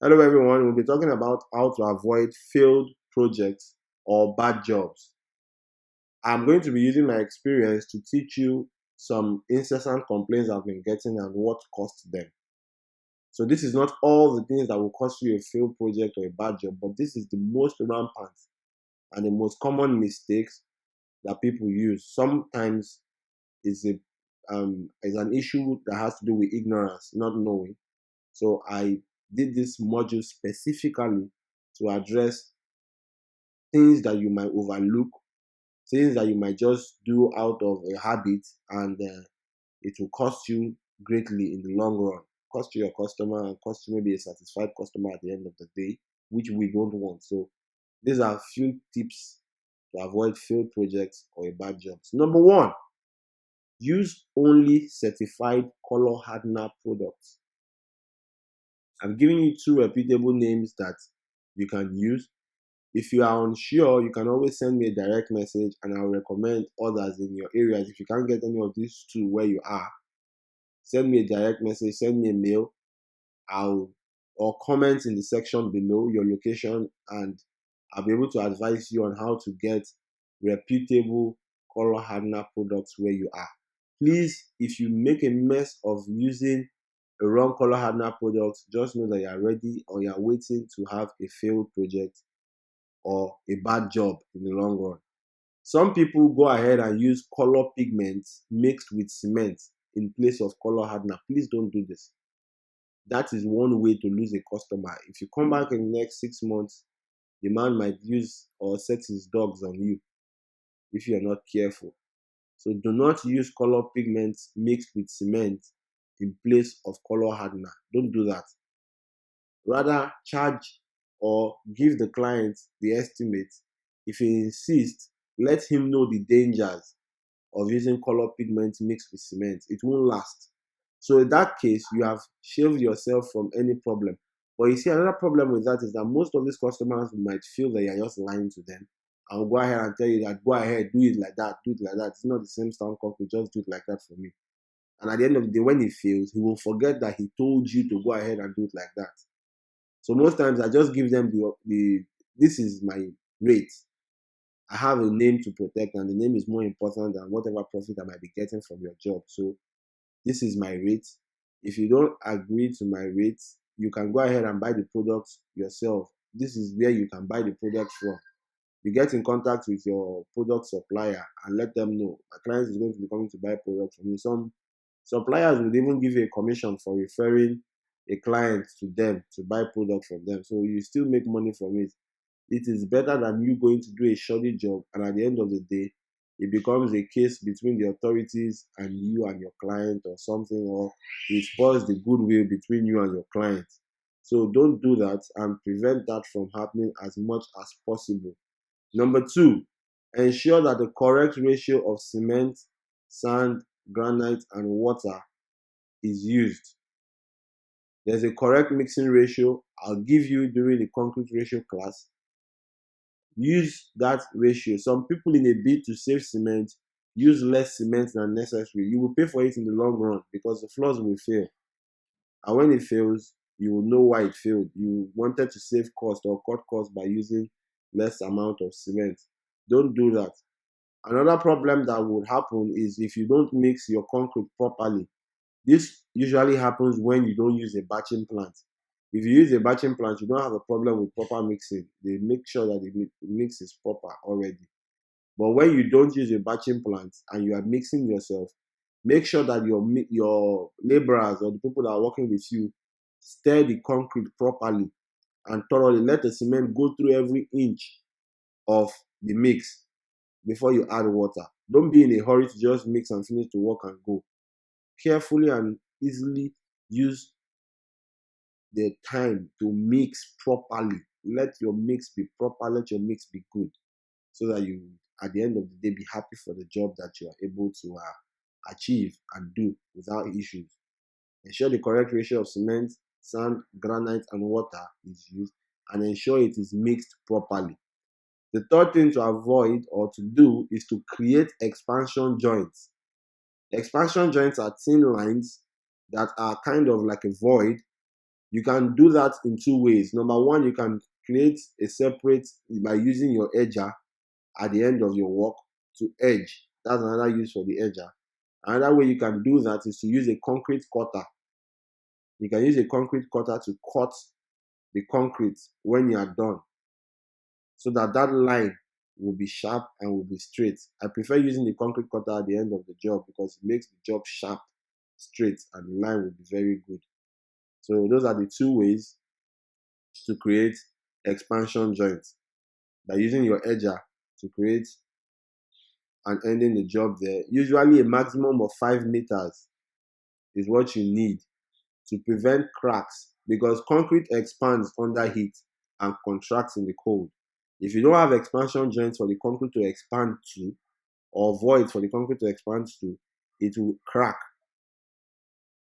Hello, everyone. We'll be talking about how to avoid failed projects or bad jobs. I'm going to be using my experience to teach you some incessant complaints I've been getting and what caused them. So, this is not all the things that will cause you a failed project or a bad job, but this is the most rampant and the most common mistakes that people use. Sometimes it's it's an issue that has to do with ignorance, not knowing. So, I did this module specifically to address things that you might overlook, things that you might just do out of a habit, and it will cost you greatly in the long run. Cost you your customer and cost you maybe a satisfied customer at the end of the day, which we don't want. So these are a few tips to avoid failed projects or a bad jobs. Number one, use only certified color hardener products. I'm giving you two reputable names that you can use. If you are unsure, you can always send me a direct message and I'll recommend others in your areas. If you can't get any of these two where you are, send me a direct message, send me a mail, I'll or comment in the section below your location, and I'll be able to advise you on how to get reputable color hardener products where you are. Please, if you make a mess of using a wrong color hardener product, just know that you are ready or you are waiting to have a failed project or a bad job in the long run. Some people go ahead and use color pigments mixed with cement in place of color hardener. Please don't do this. That is one way to lose a customer. If you come back in the next 6 months, the man might use or set his dogs on you if you're not careful. So do not use color pigments mixed with cement in place of color hardener. Don't do that. Rather, charge or give the client the estimate. If he insists, let him know the dangers of using color pigments mixed with cement. It won't last. So in that case, you have shaved yourself from any problem. But you see, another problem with that is that most of these customers might feel that you're just lying to them. I'll go ahead and tell you that go ahead, do it like that, do it like that. It's not the same sound concrete, just do it like that for me. And at the end of the day, when he fails, he will forget that he told you to go ahead and do it like that. So most times I just give them the this is my rate. I have a name to protect, and the name is more important than whatever profit I might be getting from your job. So this is my rate. If you don't agree to my rate, you can go ahead and buy the product yourself. This is where you can buy the product from. You get in contact with your product supplier and let them know my client is going to be coming to buy product from me. Some suppliers will even give you a commission for referring a client to them to buy product from them. So you still make money from it. It is better than you going to do a shoddy job, and at the end of the day, it becomes a case between the authorities and you and your client or something, or it spoils the goodwill between you and your client. So don't do that and prevent that from happening as much as possible. Number two, ensure that the correct ratio of cement, sand, granite, and water is used. There's a correct mixing ratio. I'll give you during the concrete ratio class. Use that ratio. Some people, in a bid to save cement, use less cement than necessary. You will pay for it in the long run because the floors will fail. And when it fails, you will know why it failed. You wanted to save cost or cut cost by using less amount of cement. Don't do that. Another problem that would happen is if you don't mix your concrete properly. This usually happens when you don't use a batching plant. If you use a batching plant, you don't have a problem with proper mixing. They make sure that the mix is proper already. But when you don't use a batching plant and you are mixing yourself, make sure that your laborers or the people that are working with you stir the concrete properly and thoroughly. Let the cement go through every inch of the mix before you add water. Don't be in a hurry to just mix and finish the work and go. Carefully and easily use the time to mix properly. Let your mix be proper, let your mix be good, so that you, at the end of the day, be happy for the job that you are able to achieve and do without issues. Ensure the correct ratio of cement, sand, granite, and water is used, and ensure it is mixed properly. The third thing to avoid or to do is to create expansion joints. Expansion joints are thin lines that are kind of like a void You can do that in two ways. Number one, you can create a separate by using your edger at the end of your work to edge. That's another use for the edger. Another way you can do that is to use a concrete cutter. You can use a concrete cutter to cut the concrete when you are done, so that that line will be sharp and will be straight. I prefer using the concrete cutter at the end of the job because it makes the job sharp, straight, and the line will be very good. So those are the two ways to create expansion joints, by using your edger to create and ending the job there. Usually a maximum of 5 meters is what you need to prevent cracks, because concrete expands under heat and contracts in the cold. If you don't have expansion joints for the concrete to expand to, or voids for the concrete to expand to, it will crack.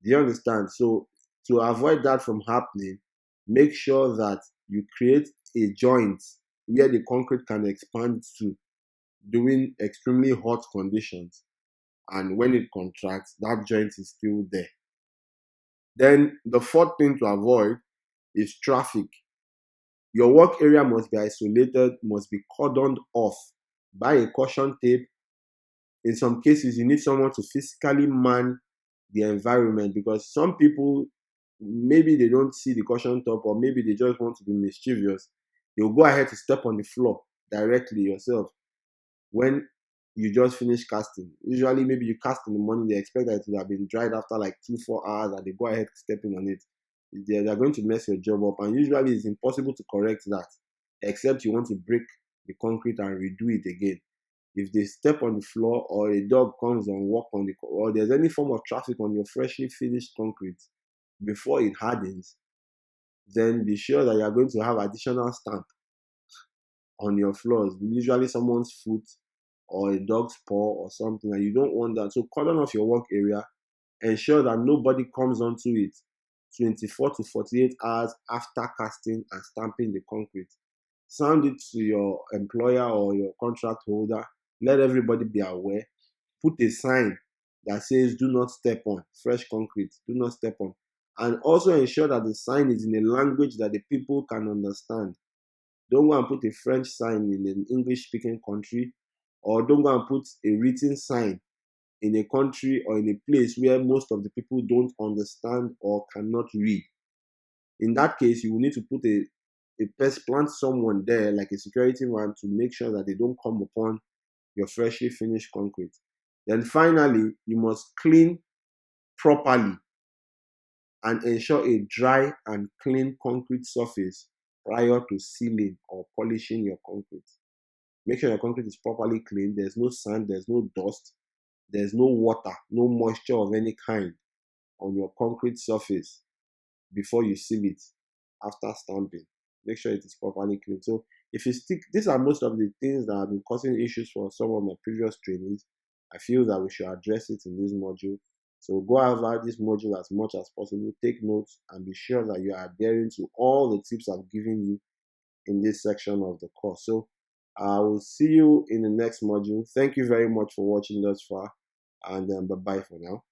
Do you understand? So to avoid that from happening, make sure that you create a joint where the concrete can expand to during extremely hot conditions, and when it contracts, that joint is still there. Then the fourth thing to avoid is traffic. Your work area must be isolated, must be cordoned off by a caution tape. In some cases, you need someone to physically man the environment, because some people, maybe they don't see the caution top, or maybe they just want to be mischievous. They'll go ahead to step on the floor directly yourself when you just finish casting. Usually, maybe you cast in the morning, they expect that it would have been dried after like 2-4 hours, and they go ahead stepping on it. They're going to mess your job up, and usually it's impossible to correct that, except you want to break the concrete and redo it again. If they step on the floor, or a dog comes and walk on the, or there's any form of traffic on your freshly finished concrete before it hardens, then be sure that you are going to have additional stamp on your floors, usually someone's foot or a dog's paw or something, and you don't want that. So cordon off your work area, ensure that nobody comes onto it 24 to 48 hours after casting and stamping the concrete. Sound it to your employer or your contract holder. Let everybody be aware. Put a sign that says do not step on fresh concrete, do not step on. And also ensure that the sign is in a language that the people can understand. Don't go and put a French sign in an English speaking country, or don't go and put a written sign in a country or in a place where most of the people don't understand or cannot read. In that case, you will need to put plant someone there, like a security man, to make sure that they don't come upon your freshly finished concrete. Then finally, you must clean properly and ensure a dry and clean concrete surface prior to sealing or polishing your concrete. Make sure your concrete is properly clean. There's no sand, there's no dust, there's no water, no moisture of any kind on your concrete surface before you seal it after stamping. Make sure it is properly clean. So if you stick, these are most of the things that have been causing issues for some of my previous trainees. I feel that we should address it in this module. So go over this module as much as possible, take notes, and be sure that you are adhering to all the tips I've given you in this section of the course. So I will see you in the next module. Thank you very much for watching thus far, and bye-bye for now.